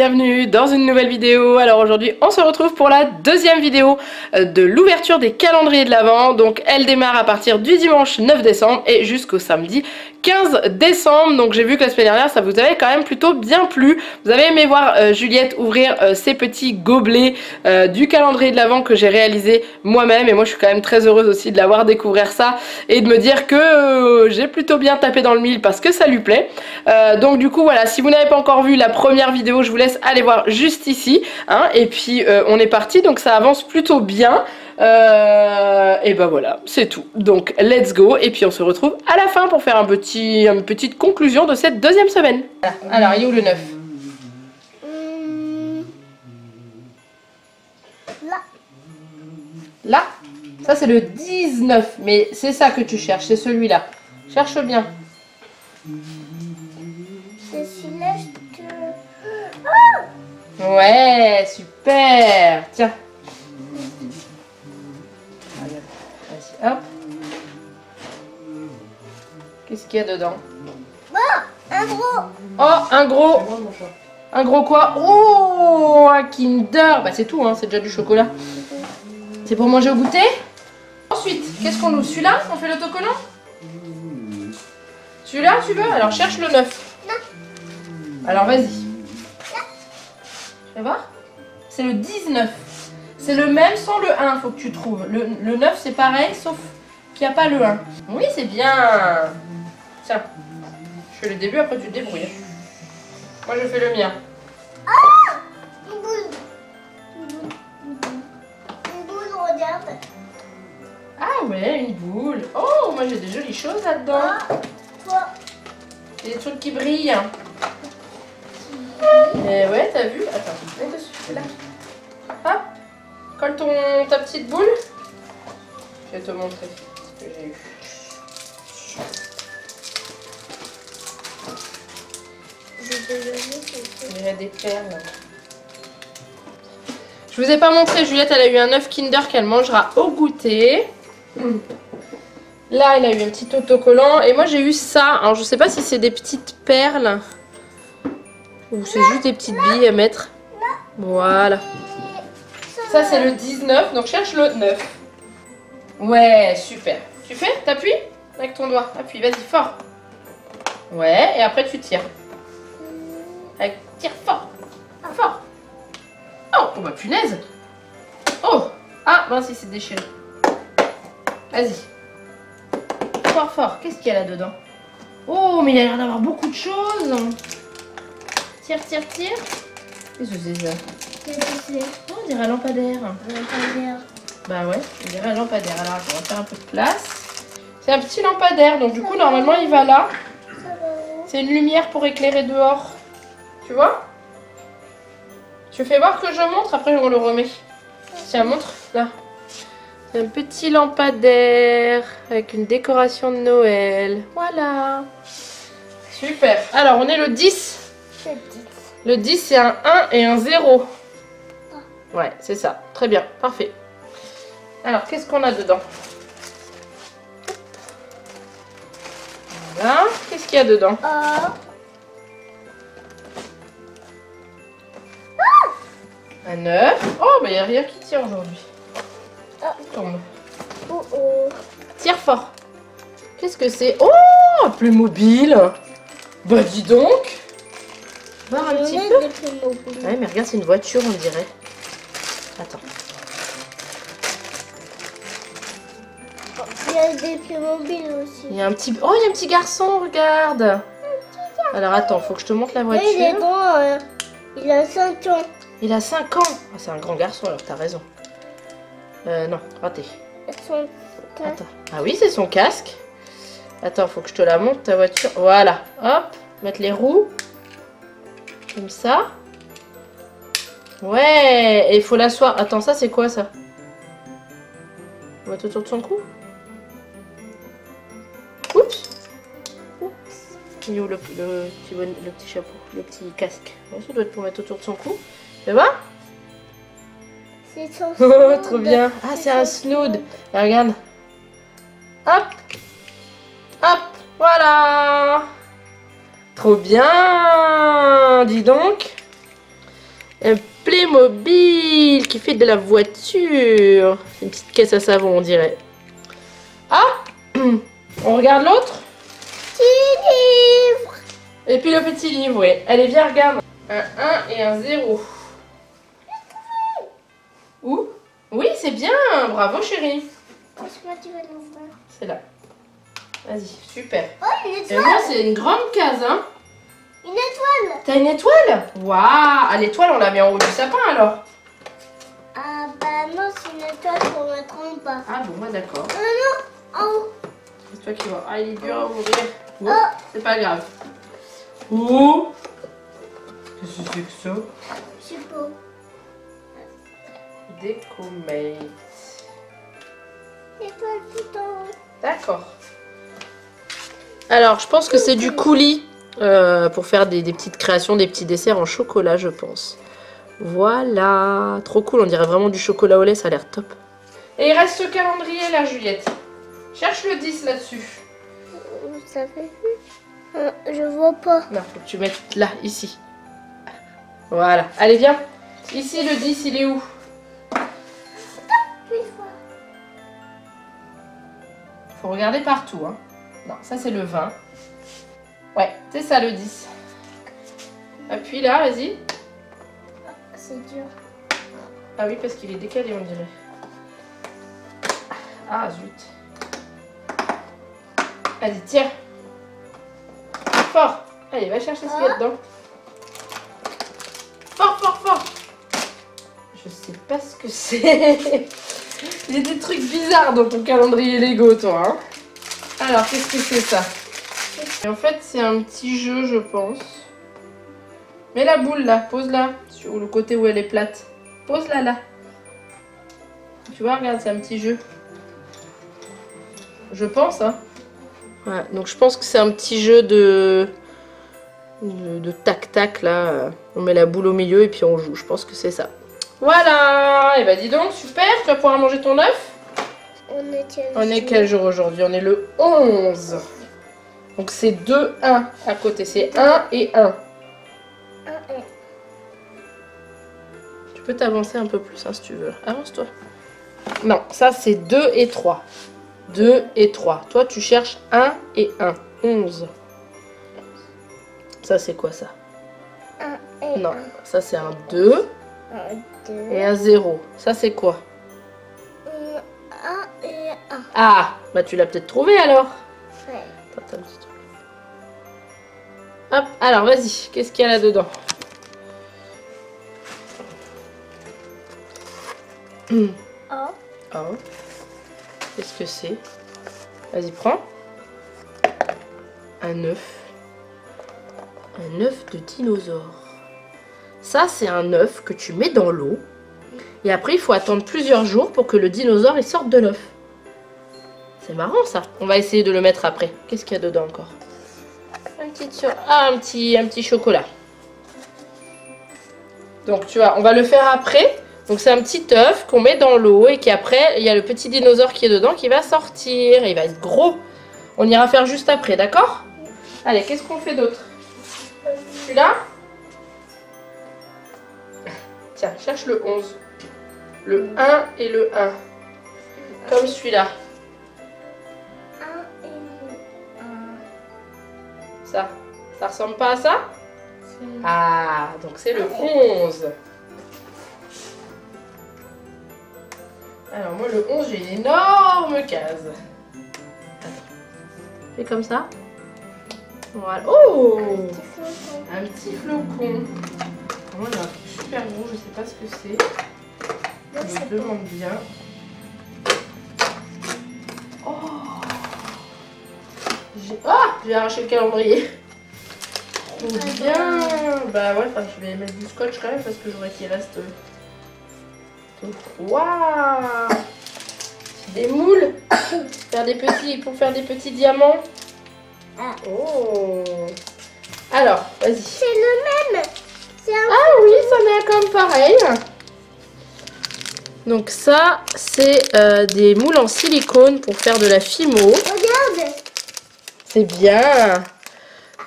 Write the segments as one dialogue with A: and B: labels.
A: bienvenue dans une nouvelle vidéo. Alors aujourd'hui on se retrouve pour la deuxième vidéo de l'ouverture des calendriers de l'Avent. Donc elle démarre à partir du dimanche 9 décembre et jusqu'au samedi 15 décembre. Donc j'ai vu que la semaine dernière ça vous avait quand même plutôt bien plu. Vous avez aimé voir Juliette ouvrir ces petits gobelets du calendrier de l'Avent que j'ai réalisé moi-même. Et moi je suis quand même très heureuse aussi de l'avoir découvert ça et de me dire que j'ai plutôt bien tapé dans le mille parce que ça lui plaît. Donc du coup voilà, si vous n'avez pas encore vu la première vidéo, je vous laisse aller voir juste ici, hein, et puis on est parti, donc ça avance plutôt bien. Et ben voilà, c'est tout. Donc let's go, et puis on se retrouve à la fin pour faire une petite conclusion de cette deuxième semaine. Voilà. Alors il est où le 9?
B: Là.
A: Là. Ça c'est le 19, mais c'est ça que tu cherches, c'est celui-là. Cherche bien.
B: C'est celui-là, je te...
A: Ouais, super. Tiens. Vas-y, hop. Qu'est-ce qu'il y a dedans?
B: Un gros.
A: Oh, un gros. Un gros quoi? Oh, un Kinder. Bah c'est tout, hein, c'est déjà du chocolat. C'est pour manger au goûter. Ensuite, qu'est-ce qu'on ouvre? Celui-là? On fait l'autocollant? Celui-là, tu veux? Alors cherche le 9.
B: Non.
A: Alors vas-y. Tu vas voir? C'est le 19. C'est le même sans le 1, faut que tu trouves. Le 9, c'est pareil, sauf qu'il n'y a pas le 1. Oui, c'est bien. Tiens, je fais le début, après tu te débrouilles. Moi, je fais le mien.
B: Ah! Une boule. Une boule, regarde.
A: Ah ouais, une boule. Oh, moi j'ai des jolies choses là-dedans.
B: Ah, toi.
A: Des trucs qui brillent. Et ouais, t'as vu? Attends, mets dessus, là. Hop, colle ta petite boule. Je vais te montrer ce que j'ai eu. Il y a des perles. Je vous ai pas montré, Juliette, elle a eu un œuf Kinder qu'elle mangera au goûter. Là, elle a eu un petit autocollant. Et moi, j'ai eu ça. Alors, je sais pas si c'est des petites perles ou c'est juste des petites billes à mettre. Voilà. Ça, c'est le 19. Donc, cherche le 9. Ouais, super. Tu fais? T'appuies avec ton doigt. Appuie, vas-y, fort. Ouais, et après, tu tires. Tire fort. Fort. Oh, oh bah punaise. Oh. Ah, mince, il s'est déchiré. Vas-y. Fort, fort. Qu'est-ce qu'il y a là-dedans? Oh, mais il a l'air d'avoir beaucoup de choses. Tire, tire, tire. Qu'est-ce que c'est ça?
B: Qu'est-ce que c'est?
A: Oh, on dirait un lampadaire.
B: Lampadaire.
A: Bah ouais, on dirait un lampadaire. Alors, on va faire un peu de place. C'est un petit lampadaire, donc du coup, normalement, il va là. C'est une lumière pour éclairer dehors. Tu vois? Tu fais voir que je montre, après on le remet. Tiens, montre, là. C'est un petit lampadaire avec une décoration de Noël. Voilà. Super. Alors, on est le 10. Le 10, c'est un 1 et un 0. Ouais, c'est ça. Très bien, parfait. Alors, qu'est-ce qu'on a dedans? Voilà. Qu'est-ce qu'il y a dedans? Un 9. Oh, bah il n'y a rien qui tire aujourd'hui. Tombe. Tire fort. Qu'est-ce que c'est? Oh, un Playmobil. Bah dis donc. Voir un petit peu. Ouais, mais regarde, c'est une voiture, on dirait. Attends.
B: Il y a des Playmobil aussi.
A: Il y a un petit... Oh, il y a un petit garçon, regarde. Alors attends, faut que je te montre la voiture.
B: Il est grand, il a 5 ans.
A: Il a 5 ans. Ah, c'est un grand garçon, alors t'as raison. Non, raté. Attends. Ah oui, c'est son casque. Attends, faut que je te la montre, ta voiture. Voilà, hop, mettre les roues. Comme ça. Ouais, et il faut l'asseoir. Attends, ça c'est quoi ça? On va mettre autour de son cou. Oups. Il est où le petit chapeau, le petit casque? Ouais, ça doit être pour mettre autour de son cou. Tu vois?
B: C'est son
A: Oh, trop bien. Ah, c'est un snood. Ah, regarde. Hop. Hop. Voilà. Trop bien. Dis donc. Playmobil qui fait de la voiture. C'est une petite caisse à savon, on dirait. Ah, on regarde l'autre.
B: Petit livre.
A: Et puis le petit livre, oui. Allez, viens, regarde. Un 1 et un 0. Où? Oui, c'est bien. Bravo, chérie.
B: Est-ce que tu vas l'ouvrir?
A: C'est là. Vas-y, super.
B: Oh, une
A: Et
B: étoile.
A: moi, c'est une grande case, hein.
B: Une étoile.
A: T'as une étoile? Waouh! Ah, l'étoile, on la met en haut du sapin, alors.
B: Ah bah non, c'est une étoile pour mettre en bas.
A: Ah bon, bah d'accord.
B: Non, en haut.
A: C'est toi qui vois. Ah, il est dur à ouvrir. Oh,
B: Oh.
A: c'est pas grave. Ouh! Qu'est-ce que c'est que ça?
B: Je sais pas.
A: Décomate.
B: Étoile tout en haut.
A: D'accord. Alors, je pense que c'est du coulis pour faire des petites créations, des petits desserts en chocolat, je pense. Voilà. Trop cool, on dirait vraiment du chocolat au lait, ça a l'air top. Et il reste ce calendrier là, Juliette. Cherche le 10 là-dessus.
B: Vous avez vu? Je vois pas.
A: Non, faut que tu mettes là, ici. Voilà. Allez, viens. Ici, le 10, il est où? Faut regarder partout, hein. Non, ça c'est le 20. Ouais, c'est ça le 10. Appuie là, vas-y.
B: C'est dur.
A: Ah oui, parce qu'il est décalé, on dirait. Ah, zut. Vas-y, tire. Fort. Allez, va chercher ce qu'il y a dedans. Fort, fort, fort. Je sais pas ce que c'est. Il y a des trucs bizarres dans ton calendrier Lego, toi. Hein. Alors, qu'est-ce que c'est ça? Et en fait, c'est un petit jeu, je pense. Mets la boule là, pose-la sur le côté où elle est plate. Pose-la là. Tu vois, regarde, c'est un petit jeu. Je pense, hein. Ouais, donc je pense que c'est un petit jeu de tac-tac là. On met la boule au milieu et puis on joue. Je pense que c'est ça. Voilà. Et bah dis donc, super. Tu vas pouvoir manger ton œuf. On est quel jour aujourd'hui? On est le 11. Donc c'est 2, 1 à côté. C'est 1 et 1. Tu peux t'avancer un peu plus hein, si tu veux. Avance-toi. Non, ça c'est 2 et 3. 2 et 3. Toi tu cherches 1 et 1. 11. Ça c'est quoi ça?
B: 1 et
A: Non, ça c'est un 2
B: 2.
A: et un 0. Ça c'est quoi?
B: 1 et 1.
A: Ah, bah tu l'as peut-être trouvé alors.
B: Ouais.
A: Attends, un petit truc. Hop, alors vas-y, qu'est-ce qu'il y a là-dedans?
B: Oh.
A: Oh. Qu'est-ce que c'est? Vas-y, prends. Un œuf. Un œuf de dinosaure. Ça, c'est un œuf que tu mets dans l'eau. Et après, il faut attendre plusieurs jours pour que le dinosaure il sorte de l'œuf. C'est marrant, ça. On va essayer de le mettre après. Qu'est-ce qu'il y a dedans encore? Un petit chocolat. Donc, tu vois, on va le faire après. Donc, c'est un petit œuf qu'on met dans l'eau et qu'après, il y a le petit dinosaure qui est dedans qui va sortir. Il va être gros. On ira faire juste après, d'accord? Allez, qu'est-ce qu'on fait d'autre? Celui-là? Tiens, cherche le 11. Le 1 et le 1. Comme celui-là.
B: 1 et 1.
A: Ça ressemble pas à ça? Ah, donc c'est le 11. Alors moi le 11, j'ai une énorme case. Attends. Fais comme ça. Voilà. Oh! Un petit flocon. Moi il y a un truc super gros, je sais pas ce que c'est. Je me demande bien. Oh! J'ai arraché le calendrier. Trop bien! Bah ouais, je vais mettre du scotch quand même parce que j'aurais qu'il reste. Waouh! Des moules pour faire des petits diamants.
B: Ah.
A: Oh! Alors, vas-y.
B: C'est le même.
A: Ah oui, ça est comme pareil. Donc ça, c'est des moules en silicone pour faire de la fimo.
B: Regarde.
A: C'est bien.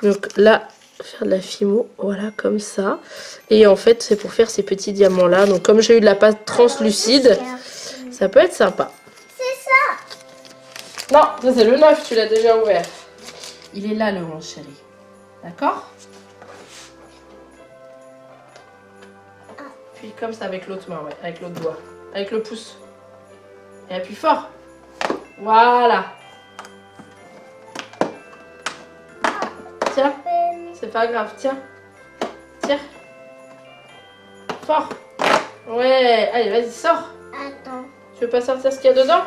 A: Donc là, faire de la fimo, voilà, comme ça. Et en fait, c'est pour faire ces petits diamants-là. Donc, comme j'ai eu de la pâte translucide, ça peut être sympa.
B: C'est ça.
A: Non, ça c'est le 9, tu l'as déjà ouvert. Il est là, le 11, chérie. D'accord? Puis comme ça avec l'autre main, ouais, avec l'autre doigt. Avec le pouce. Et appuie fort. Voilà. Tiens, c'est pas grave, tiens. Tire. Fort. Ouais, allez, vas-y, sors.
B: Attends.
A: Tu veux pas sortir ce qu'il y a dedans?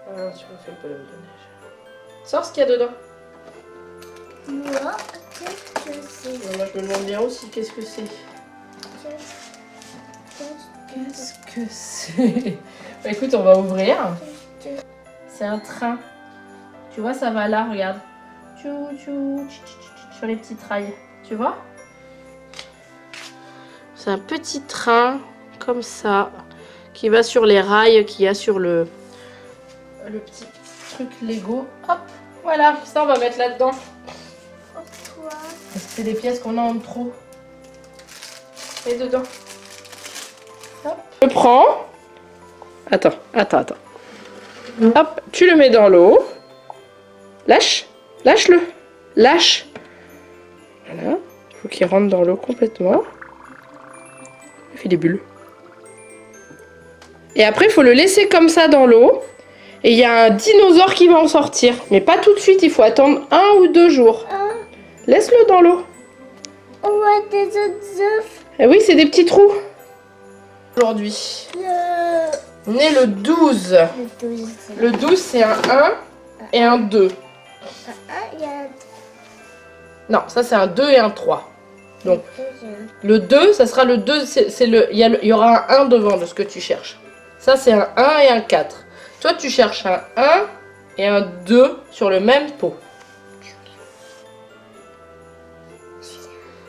A: Ah non, tu refais le bonhomme de neige. Sors ce qu'il y a dedans.
B: Moi, qu'est-ce que c'est?
A: Moi, je me demande bien aussi qu'est-ce que c'est. Qu'est-ce que c'est? Bah, écoute, on va ouvrir. C'est un train. Tu vois, ça va là, regarde. Tchou, tchou, tchou, tchou, tchou, sur les petites rails. Tu vois? C'est un petit train, comme ça, qui va sur les rails qu'il y a sur le petit truc Lego. Hop, voilà, ça on va mettre là-dedans.
B: Pourquoi?
A: Parce que c'est des pièces qu'on a en trop. Et dedans. Hop. Je prends. Attends. Hop, tu le mets dans l'eau. Lâche-le. Lâche. Voilà. Il faut qu'il rentre dans l'eau complètement. Il fait des bulles. Et après, il faut le laisser comme ça dans l'eau. Et il y a un dinosaure qui va en sortir. Mais pas tout de suite, il faut attendre 1 ou 2 jours. Laisse-le dans l'eau.
B: On voit des autres œufs.
A: Eh oui, c'est des petits trous. Aujourd'hui. Né le 12. Le 12, c'est un 1 et un 2. Non, ça c'est un 2 et un 3. Donc, le 2, ça sera le 2, il y aura un 1 devant de ce que tu cherches. Ça, c'est un 1 et un 4. Toi, tu cherches un 1 et un 2 sur le même pot.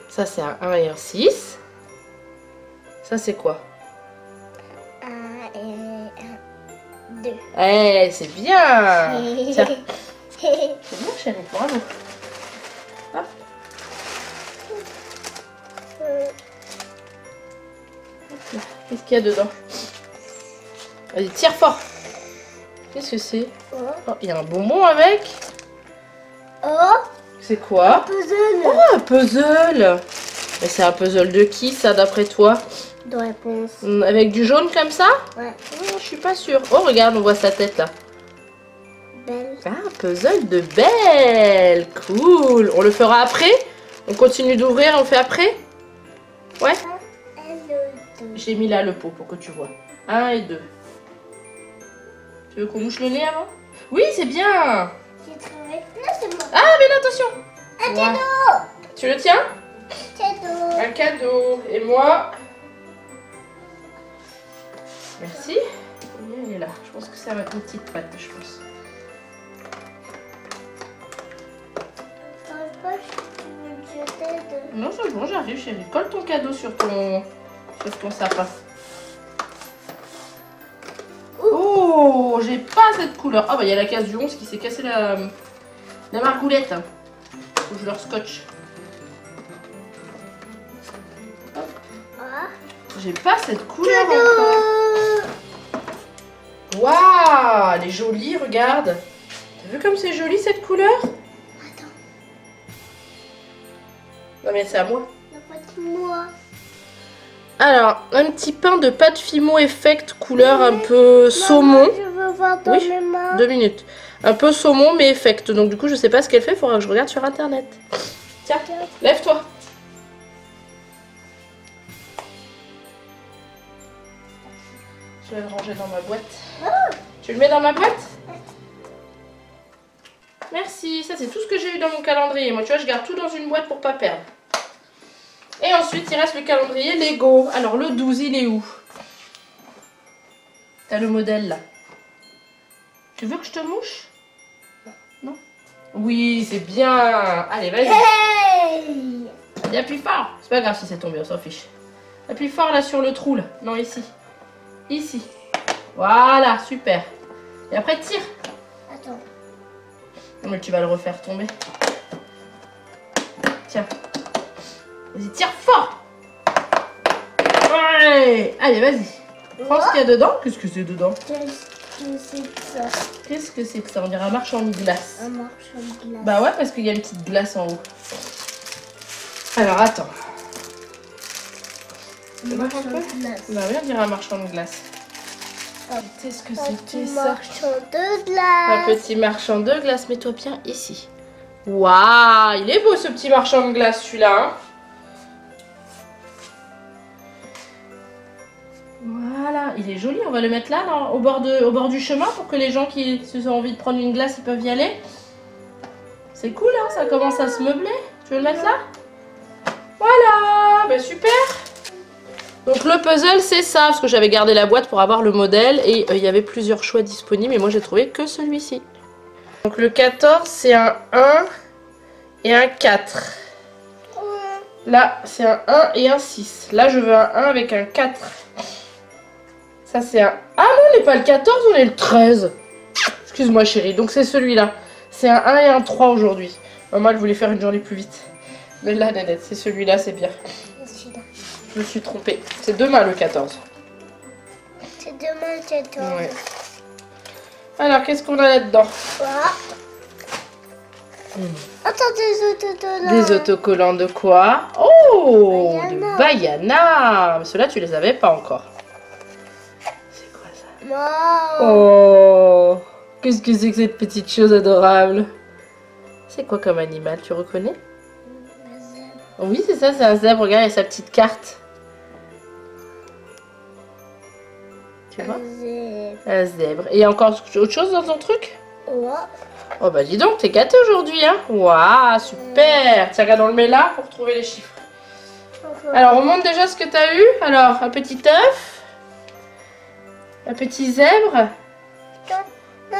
A: Ça, c'est un 1 et un 6. Ça, c'est quoi?
B: 1 et 2.
A: Eh, c'est bien. Tiens. C'est bien, chérie, bravo. Hop. Qu'est-ce qu'il y a dedans? Vas-y, tire fort. Qu'est-ce que c'est? Oh, il y a un bonbon avec.
B: Oh,
A: C'est quoi?
B: puzzle.
A: Oh, un puzzle. Mais c'est un puzzle de qui, ça, d'après toi?
B: De réponse.
A: Avec du jaune comme ça?
B: Ouais.
A: Je suis pas sûre. Oh, regarde, on voit sa tête, là.
B: Belle.
A: Ah, un puzzle de Belle. Cool. On le fera après? On continue d'ouvrir, on fait après? Ouais? J'ai mis là le pot pour que tu vois. 1 et 2. Tu veux qu'on mouche le nez avant? Oui, c'est bien.
B: J'ai trouvé. Là, c'est moi.
A: Ah, mais attention.
B: Un
A: Ouais.
B: cadeau.
A: Tu le tiens?
B: Cadeau.
A: Un cadeau. Et moi? Merci. Elle est là. Je pense que ça va être une petite pâte, je pense.
B: Je t'aide.
A: Non, c'est bon, j'arrive, chérie. Colle ton cadeau sur ton sapin. Oh, j'ai pas cette couleur. Ah, bah, il y a la case du 11 qui s'est cassé la margoulette. Faut que je leur scotche.
B: Ah.
A: J'ai pas cette couleur encore. Waouh, elle est jolie, regarde. T'as vu comme c'est joli cette couleur?
B: Attends.
A: Non, mais c'est à moi.
B: La pâte moi.
A: Alors, un petit pain de pâte Fimo Effect couleur un peu saumon.
B: Maman, je veux voir dans
A: Oui,
B: mes mains.
A: 2 minutes. Un peu saumon mais Effect. Donc du coup, je sais pas ce qu'elle fait, il faudra que je regarde sur internet. Tiens, lève-toi. Je vais le ranger dans ma boîte. Tu le mets dans ma boîte? Merci, ça c'est tout ce que j'ai eu dans mon calendrier. Moi, tu vois, je garde tout dans une boîte pour pas perdre. Et ensuite, il reste le calendrier Lego. Alors, le 12, il est où? T'as le modèle là. Tu veux que je te mouche? Non? Oui, c'est bien. Allez, vas-y.
B: Hey!
A: Vas-y, appuie fort. C'est pas grave si c'est tombé, on s'en fiche. Appuie fort là sur le trou là. Non, ici. Ici. Voilà, super. Et après, tire.
B: Attends.
A: Non, mais tu vas le refaire tomber. Tiens. Vas-y, tire fort. Ouais. Allez, vas-y. Prends ce qu'il y a dedans. Qu'est-ce que c'est dedans? Qu'est-ce que c'est que ça? On dirait un marchand de glace.
B: Un marchand de glace.
A: Bah ouais, parce qu'il y a une petite glace en haut. Alors, attends.
B: Un marchand de glace.
A: Bah oui, on dirait un marchand de glace. Qu'est-ce que c'était ça?
B: Marchand de
A: Un
B: glace.
A: petit marchand de glace. Mets-toi bien ici. Waouh, il est beau ce petit marchand de glace, celui-là. Hein. Voilà, il est joli. On va le mettre là, au bord du chemin, pour que les gens qui se ont envie de prendre une glace, ils peuvent y aller. C'est cool, hein, ça commence à se meubler. Tu veux le mettre là? Voilà, bah super. Donc le puzzle, c'est ça, parce que j'avais gardé la boîte pour avoir le modèle et il y avait plusieurs choix disponibles et moi j'ai trouvé que celui-ci. Donc le 14, c'est un 1 et un 4. Là, c'est un 1 et un 6. Là, je veux un 1 avec un 4. Ça, c'est un... Ah non, on n'est pas le 14, on est le 13. Excuse-moi, chérie. Donc c'est celui-là. C'est un 1 et un 3 aujourd'hui. Maman, elle voulait faire une journée plus vite. Mais là, Nanette, c'est celui-là, c'est bien. Je me suis trompée. C'est demain le 14.
B: C'est demain, c'est toi.
A: Ouais. Alors, qu'est-ce qu'on a là-dedans?
B: Attends, des autocollants.
A: Des autocollants de quoi? Oh,
B: Bayana.
A: du Bayana. Mais ceux-là, tu les avais pas encore. C'est quoi ça?
B: Non.
A: Oh, qu'est-ce que c'est que cette petite chose adorable? C'est quoi comme animal? Tu reconnais? Oui, c'est ça, c'est un zèbre. Regarde, il y a sa petite carte. Tu vois? Un zèbre. Et il y a encore autre chose dans ton truc?
B: Ouais.
A: Oh bah dis donc, t'es gâté aujourd'hui, hein? Waouh, super! Tiens, regarde, on le met là pour trouver les chiffres. Alors, on montre déjà ce que t'as eu. Alors, un petit œuf. Un petit zèbre.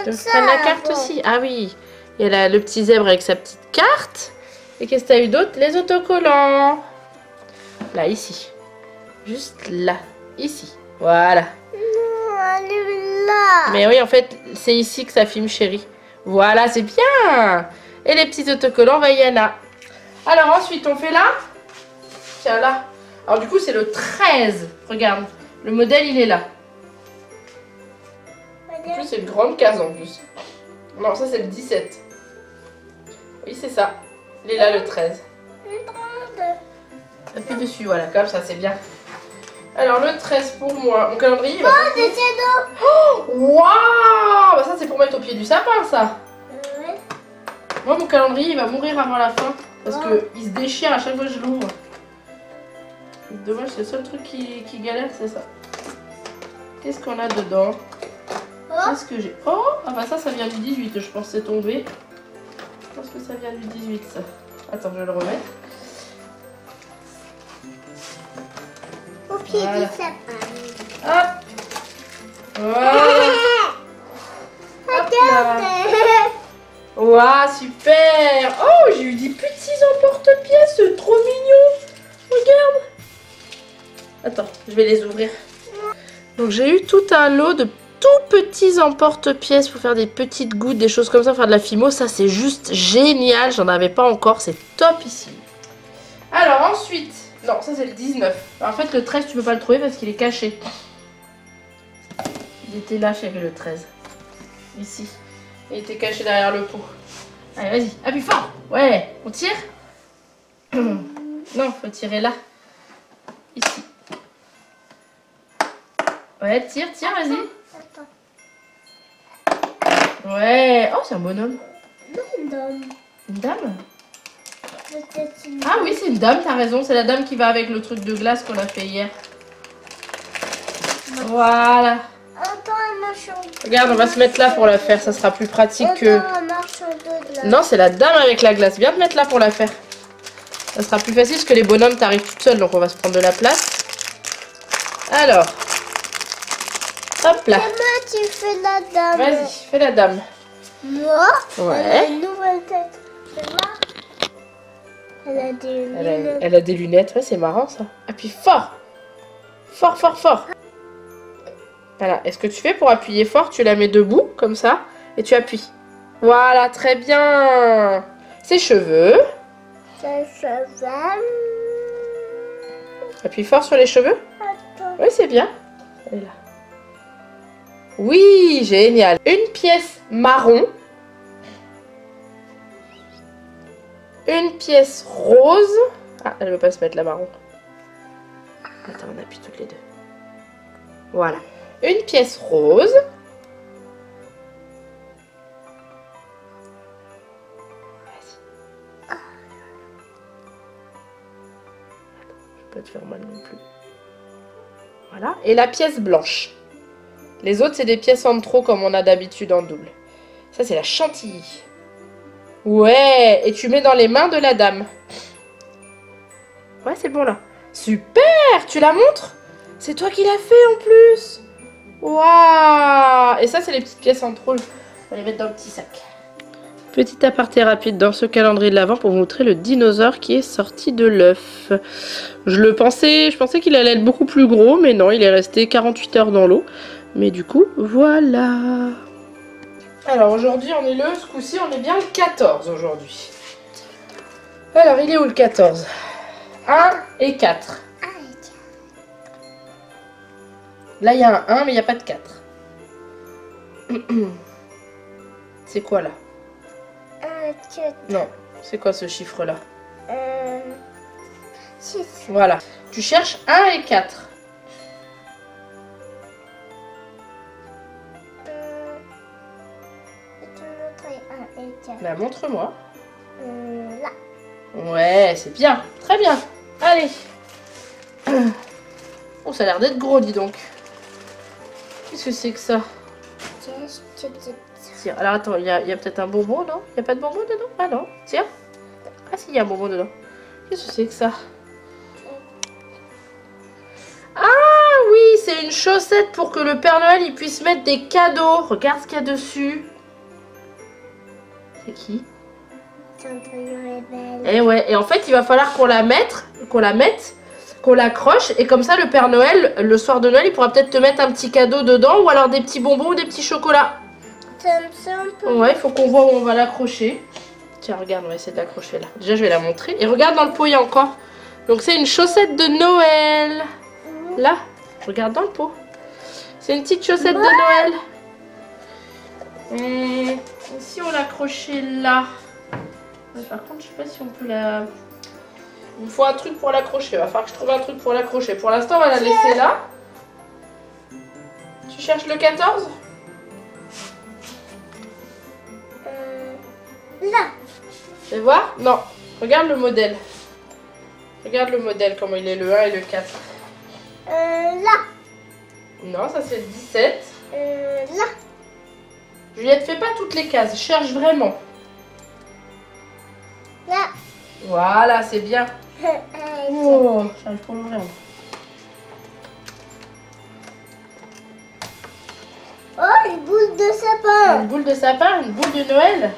A: Je vais prendre la carte aussi. Ah oui, il y a le petit zèbre avec sa petite carte. Et qu'est-ce que t'as eu d'autre? Les autocollants. Là, ici. Juste là. Ici. Voilà.
B: Non, elle est là.
A: Mais oui, en fait, c'est ici que ça filme, chérie. Voilà, c'est bien. Et les petits autocollants Bayana. Alors, ensuite, on fait là. Tiens, là. Alors, du coup, c'est le 13. Regarde. Le modèle, il est là. En plus, c'est une grande case, en plus. Non, ça, c'est le 17. Oui, c'est ça. Il est là, le 13. Appuie dessus, voilà. Comme ça, c'est bien. Alors, le 13 pour moi. Mon calendrier, il va...
B: Oh, des cadeaux.
A: Oh, waouh! Bah, ça, c'est pour mettre au pied du sapin, ça.
B: Ouais.
A: Moi, mon calendrier, il va mourir avant la fin. Parce que il se déchire à chaque fois que je l'ouvre. Dommage, c'est le seul truc qui galère, c'est ça. Qu'est-ce qu'on a dedans? Qu'est-ce que j'ai? Oh, ah bah ça vient du 18, je pense que c'est tombé. Je pense que ça vient du 18, ça. Attends, je vais le remettre.
B: Au pied
A: Voilà.
B: du sapin.
A: Hop! Voilà! Hop là. Waouh, super! Oh, j'ai eu des petits emporte-pièces, c'est trop mignon! Regarde! Attends, je vais les ouvrir. Donc j'ai eu tout un lot de tout petits emporte-pièces pour faire des petites gouttes, des choses comme ça, faire de la fimo. Ça, c'est juste génial. J'en avais pas encore, c'est top ici. Alors ensuite, non, ça c'est le 19. En fait, le 13, tu peux pas le trouver parce qu'il est caché. Il était là, chérie, le 13. Ici. Il était caché derrière le pot. Allez, vas-y, appuie fort. Ouais, on tire. Non, faut tirer là. Ici. Ouais, tire, vas-y. Ouais. Oh, c'est un bonhomme.
B: Non, une dame.
A: Une dame?
B: Peut-être une
A: Ah oui, c'est une dame, t'as raison. C'est la dame qui va avec le truc de glace qu'on a fait hier. Voilà.
B: Attends, un marchand.
A: Regarde, on va se mettre là pour la faire. Ça sera plus pratique que...
B: Attends, un marchand de glace.
A: Non, c'est la dame avec la glace. Viens te mettre là pour la faire. Ça sera plus facile parce que les bonhommes t'arrivent toutes seules. Donc on va se prendre de la place. Alors. Hop là.
B: Comment tu fais la dame?
A: Vas-y, fais la dame.
B: Moi?
A: Ouais.
B: Elle a une nouvelle tête. Tu vois? Elle a des lunettes.
A: Elle a des lunettes. Ouais, c'est marrant ça. Appuie fort. Fort, fort, fort. Voilà. Et ce que tu fais pour appuyer fort, tu la mets debout, comme ça. Et tu appuies. Voilà, très bien. Ses cheveux.
B: Ça va.
A: Appuie fort sur les cheveux.
B: Attends.
A: Oui, c'est bien. Elle est là. Oui, génial. Une pièce marron. Une pièce rose. Ah, elle ne veut pas se mettre la marron. Attends, on appuie toutes les deux. Voilà. Une pièce rose. Vas-y. Attends, je vais pas te faire mal non plus. Voilà. Et la pièce blanche. Les autres, c'est des pièces en trop comme on a d'habitude en double. Ça, c'est la chantilly. Ouais, et tu mets dans les mains de la dame. Ouais, c'est bon là. Super, tu la montres? C'est toi qui l'as fait en plus. Waouh. Et ça, c'est les petites pièces en trop. On va les mettre dans le petit sac. Petit aparté rapide dans ce calendrier de l'Avent pour vous montrer le dinosaure qui est sorti de l'œuf. Je pensais qu'il allait être beaucoup plus gros, mais non, il est resté 48 heures dans l'eau. Mais du coup, voilà. Alors aujourd'hui, ce coup-ci, on est bien le 14 aujourd'hui. Alors, il est où le 14? 1 et 4. Là, il y a un 1, mais il n'y a pas de 4. C'est quoi là? Non, c'est quoi ce chiffre-là?
B: 6.
A: Voilà. Tu cherches 1 et 4. Bah, montre-moi.
B: Là.
A: Ouais, c'est bien. Très bien. Allez. Oh, ça a l'air d'être gros, dis donc. Qu'est-ce que c'est que ça? Tiens, alors attends, il y a peut-être un bonbon, non? Il n'y a pas de bonbon dedans? Ah non, tiens. Ah si, il y a un bonbon dedans. Qu'est-ce que c'est que ça? Ah oui, c'est une chaussette pour que le Père Noël il puisse mettre des cadeaux. Regarde ce qu'il y a dessus. C'est qui? Et ouais, et en fait, il va falloir qu'on la mette, qu'on l'accroche, et comme ça, le Père Noël, le soir de Noël, il pourra peut-être te mettre un petit cadeau dedans, ou alors des petits bonbons ou des petits chocolats. Ouais, il faut qu'on voit où on va l'accrocher. Tiens, regarde, on va essayer de l'accrocher là. Déjà, je vais la montrer. Et regarde dans le pot, il y a encore. Donc, c'est une chaussette de Noël. Là, regarde dans le pot. C'est une petite chaussette de Noël. Et si on l'accrochait là. Par contre, je sais pas si on peut la... Il me faut un truc pour l'accrocher. Il va falloir que je trouve un truc pour l'accrocher. Pour l'instant, on va la laisser là. Tu cherches le 14?
B: Là.
A: Tu veux voir? Non. Regarde le modèle. Regarde le modèle, comment il est, le 1 et le 4.
B: Là.
A: Non, ça c'est le 17.
B: Là.
A: Juliette, fais pas toutes les cases. Cherche vraiment.
B: Là.
A: Voilà, c'est bien. Oh, j'arrive pas à l'ouvrir.
B: Oh, une boule de sapin.
A: Une boule de sapin, une boule de Noël.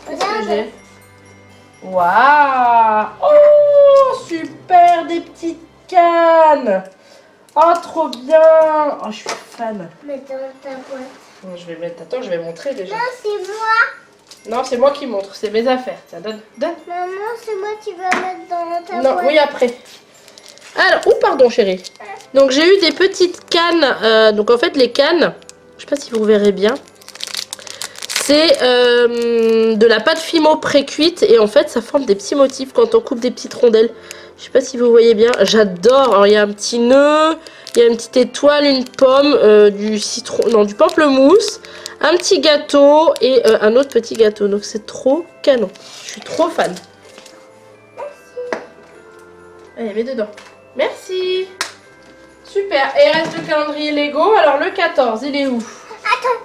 A: Qu'est-ce que j'ai? Waouh! Oh, super, des petites cannes. Oh, trop bien. Oh, je suis fan.
B: Mets dans ta boîte.
A: Bon, je vais mettre... Attends, je vais montrer déjà.
B: Non, c'est moi.
A: Non, c'est moi qui montre, c'est mes affaires. Tiens, donne.
B: Maman, c'est moi qui vais mettre dans ta
A: Non,
B: boîte.
A: oui, après. Alors, oh, pardon, chérie. Donc, j'ai eu des petites cannes. Donc, en fait, les cannes, je sais pas si vous verrez bien. C'est de la pâte Fimo pré-cuite. Et en fait, ça forme des petits motifs quand on coupe des petites rondelles. Je sais pas si vous voyez bien. J'adore. Alors, il y a un petit nœud. Il y a une petite étoile, une pomme, du citron, non, du pamplemousse, un petit gâteau et un autre petit gâteau. Donc c'est trop canon. Je suis trop fan. Merci. Allez, mets dedans. Merci. Super. Et il reste le calendrier Lego. Alors le 14, il est où?
B: Attends.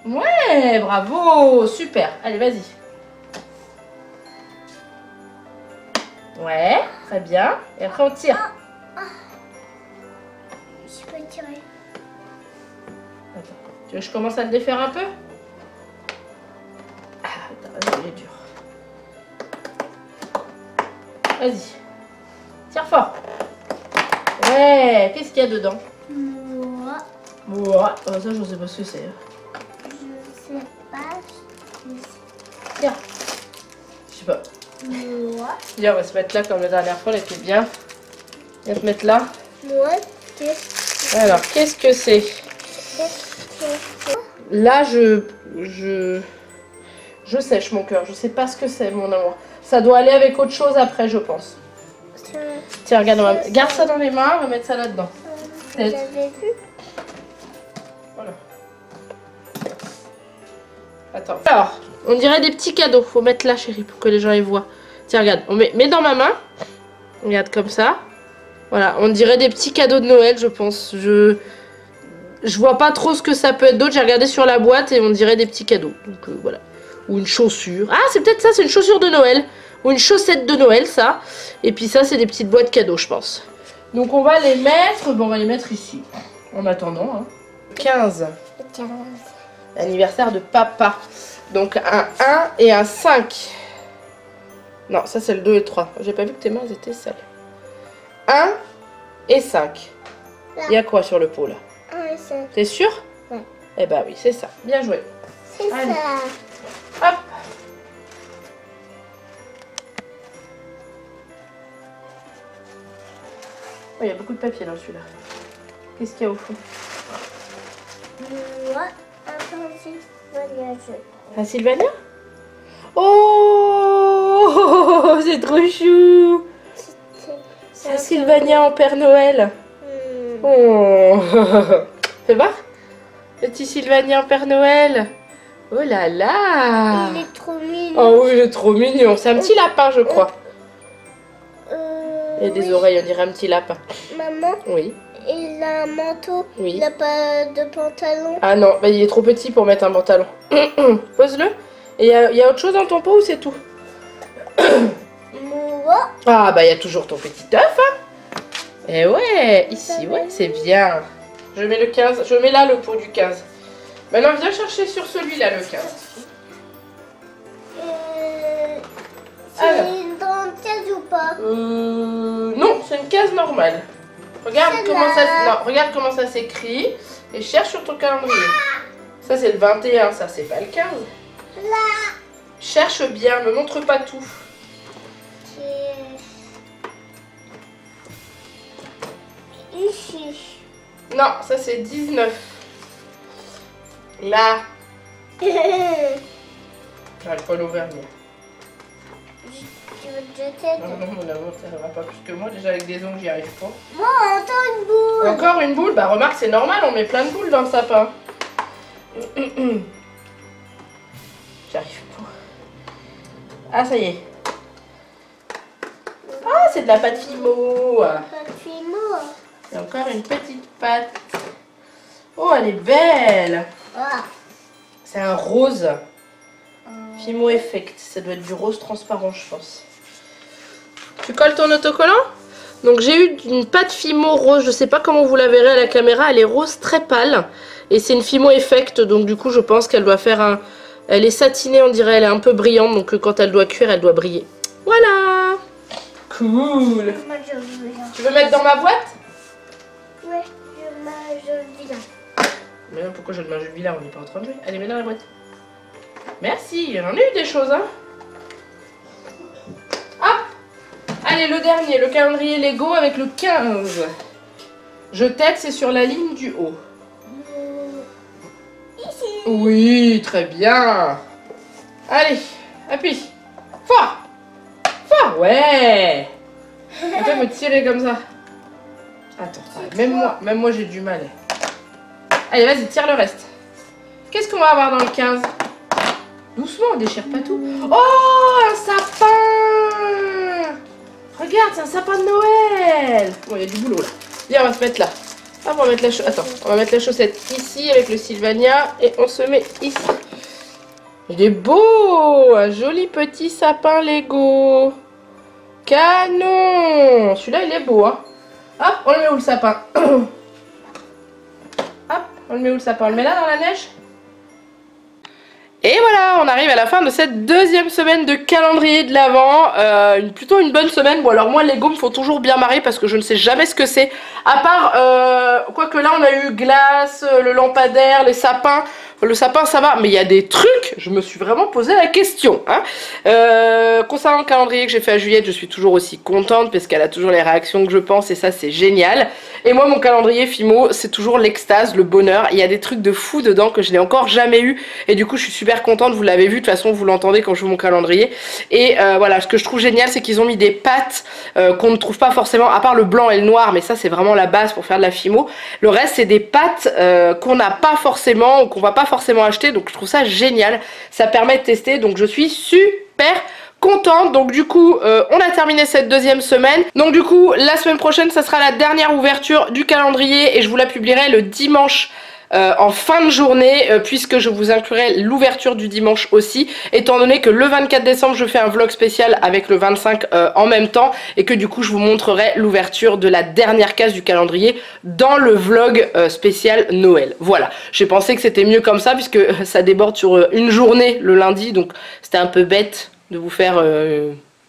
A: Ouais, bravo. Super. Allez, vas-y. Ouais, très bien. Et après on tire.
B: Je peux tirer.
A: Attends. Tu veux que je commence à le défaire un peu? Ah, attends, il est dur. Vas-y. Tire fort. Ouais, qu'est-ce qu'il y a dedans?
B: Moi.
A: Ouais, ça je sais pas ce que c'est.
B: Je sais pas.
A: Tiens. Je sais pas.
B: Moi.
A: Viens, on va se mettre là comme la dernière fois, on était bien. Viens te mettre là.
B: Moi, qu'est-ce que
A: Alors, qu'est-ce que c'est?
B: c'est?
A: Là, je sèche mon cœur. Je sais pas ce que c'est, mon amour. Ça doit aller avec autre chose après, je pense. Tiens, regarde, garde ça dans les mains, on va mettre ça là-dedans.
B: Vous avez vu?
A: Voilà. Attends. Alors, on dirait des petits cadeaux. Faut mettre là, chérie, pour que les gens les voient. Tiens, regarde, on met dans ma main. Regarde comme ça. Voilà, on dirait des petits cadeaux de Noël, je pense. Je vois pas trop ce que ça peut être d'autre. J'ai regardé sur la boîte et on dirait des petits cadeaux. Donc voilà. Ou une chaussure. Ah, c'est peut-être ça, c'est une chaussure de Noël. Ou une chaussette de Noël, ça. Et puis ça, c'est des petites boîtes cadeaux, je pense. Donc on va les mettre. Bon, on va les mettre ici. En attendant, hein. 15.
B: 15.
A: Anniversaire de papa. Donc un 1 et un 5. Non, ça c'est le 2 et le 3. J'ai pas vu que tes mains étaient sales. 1 et 5. Il y a quoi sur le pot là?
B: 1 et 5.
A: T'es sûr?
B: Ouais.
A: Eh bah oui, c'est ça. Bien joué.
B: C'est
A: Allez.
B: ça.
A: Hop. Oh, il y a beaucoup de papier dans celui-là. Qu'est-ce qu'il y a au fond?
B: Moi, attention, voyageur.
A: Un Sylvania? Oh, c'est trop chou! C'est un Sylvania en Père Noël. Oh. Fais voir. Petit Sylvania en Père Noël. Oh là là.
B: Il est trop mignon.
A: Oh oui, il est trop mignon. C'est un petit lapin, je crois. Il y a des oreilles, on dirait un petit lapin.
B: Maman,
A: Oui.
B: il a un manteau.
A: Oui.
B: Il n'a pas de pantalon.
A: Ah non, bah, il est trop petit pour mettre un pantalon. Pose-le. Et il y a autre chose dans ton pot ou c'est tout?
B: Moi,
A: Ah bah il y a toujours ton petit œuf. Hein. Et ouais, ici, ouais, c'est bien. Je mets le 15, je mets là le pot du 15. Maintenant viens chercher sur celui-là le 15.
B: c'est
A: Alors.
B: une grande case ou pas?
A: Non, c'est une case normale. Regarde
B: Celle-là.
A: comment ça, non, regarde comment ça s'écrit et cherche sur ton calendrier. Ça c'est le 21, ça c'est pas le 15.
B: Là.
A: Cherche bien, me montre pas tout.
B: Ici.
A: Non, ça c'est 19. Là. J'arrive pas à l'ouvrir bien.
B: Tu veux te jeter?
A: Non, non, mon amour, ça va pas plus que moi. Déjà avec des ongles, j'y arrive pas.
B: Moi, on entend une boule.
A: Encore une boule? Bah remarque, c'est normal, on met plein de boules dans le sapin. J'arrive pas. Ah, ça y est. Ah, c'est de la pâte Fimo.
B: Pas de fimo.
A: Et encore une petite pâte. Oh, elle est belle.
B: Ah.
A: C'est un rose. Fimo Effect. Ça doit être du rose transparent, je pense. Tu colles ton autocollant? Donc j'ai eu une pâte Fimo rose. Je sais pas comment vous la verrez à la caméra. Elle est rose très pâle. Et c'est une Fimo Effect. Donc du coup, je pense qu'elle doit faire un... Elle est satinée, on dirait. Elle est un peu brillante. Donc quand elle doit cuire, elle doit briller. Voilà. Cool.
B: Moi, je veux bien.
A: Tu veux mettre dans ma boîte?
B: Ouais, je le dis là.
A: Mais non, pourquoi je le mange le vilain? On n'est pas en train de jouer. Allez, mets dans la boîte. Merci, j'en ai eu des choses, hein. Hop. Allez, le dernier, le calendrier Lego avec le 15. Je t'aide, c'est sur la ligne du haut.
B: Ici.
A: Oui, très bien. Allez, appuie. Fort. Fort, ouais. On peut me tirer comme ça. Attends, même moi j'ai du mal. Allez, vas-y, tire le reste. Qu'est-ce qu'on va avoir dans le 15? Doucement, on déchire pas tout. Oh, un sapin. Regarde, c'est un sapin de Noël. Bon, il y a du boulot là. Viens, on va se mettre là. Hop, on va mettre on va mettre la chaussette ici avec le Sylvania et on se met ici. Il est beau, un joli petit sapin Lego. Canon. Celui-là, il est beau, hein. Hop, on le met où le sapin? Hop, on le met où le sapin? On le met là dans la neige? Et voilà, on arrive à la fin de cette deuxième semaine de calendrier de l'Avent. Plutôt une bonne semaine. Bon alors moi Lego me faut toujours bien marrer parce que je ne sais jamais ce que c'est. À part, quoique là on a eu glace, le lampadaire, les sapins. Le sapin ça va, mais il y a des trucs, je me suis vraiment posé la question. Hein. Concernant le calendrier que j'ai fait à Juliette, je suis toujours aussi contente parce qu'elle a toujours les réactions que je pense et ça c'est génial. Et moi mon calendrier Fimo c'est toujours l'extase, le bonheur. Il y a des trucs de fou dedans que je n'ai encore jamais eu et du coup je suis super contente, vous l'avez vu, de toute façon vous l'entendez quand je joue mon calendrier. Et voilà, ce que je trouve génial c'est qu'ils ont mis des pâtes qu'on ne trouve pas forcément, à part le blanc et le noir, mais ça c'est vraiment la base pour faire de la Fimo. Le reste c'est des pâtes qu'on n'a pas forcément ou qu'on va pas forcément acheter, donc je trouve ça génial, ça permet de tester, donc je suis super contente. Donc du coup on a terminé cette deuxième semaine, donc du coup la semaine prochaine ça sera la dernière ouverture du calendrier et je vous la publierai le dimanche en fin de journée puisque je vous inclurai l'ouverture du dimanche aussi, étant donné que le 24 décembre je fais un vlog spécial avec le 25 en même temps et que du coup je vous montrerai l'ouverture de la dernière case du calendrier dans le vlog spécial Noël. Voilà, j'ai pensé que c'était mieux comme ça puisque ça déborde sur une journée le lundi, donc c'était un peu bête de vous faire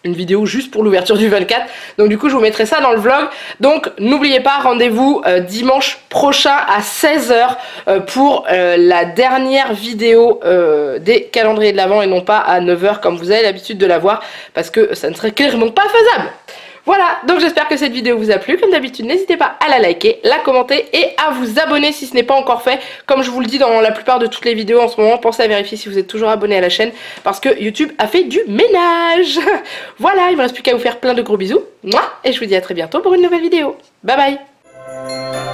A: une vidéo juste pour l'ouverture du 24, donc du coup je vous mettrai ça dans le vlog. Donc n'oubliez pas, rendez-vous dimanche prochain à 16 h pour la dernière vidéo des calendriers de l'Avent et non pas à 9 h comme vous avez l'habitude de la voir parce que ça ne serait clairement pas faisable. Voilà, donc j'espère que cette vidéo vous a plu. Comme d'habitude, n'hésitez pas à la liker, la commenter et à vous abonner si ce n'est pas encore fait. Comme je vous le dis dans la plupart de toutes les vidéos en ce moment, pensez à vérifier si vous êtes toujours abonné à la chaîne parce que YouTube a fait du ménage. Voilà, il ne me reste plus qu'à vous faire plein de gros bisous. Et je vous dis à très bientôt pour une nouvelle vidéo. Bye bye.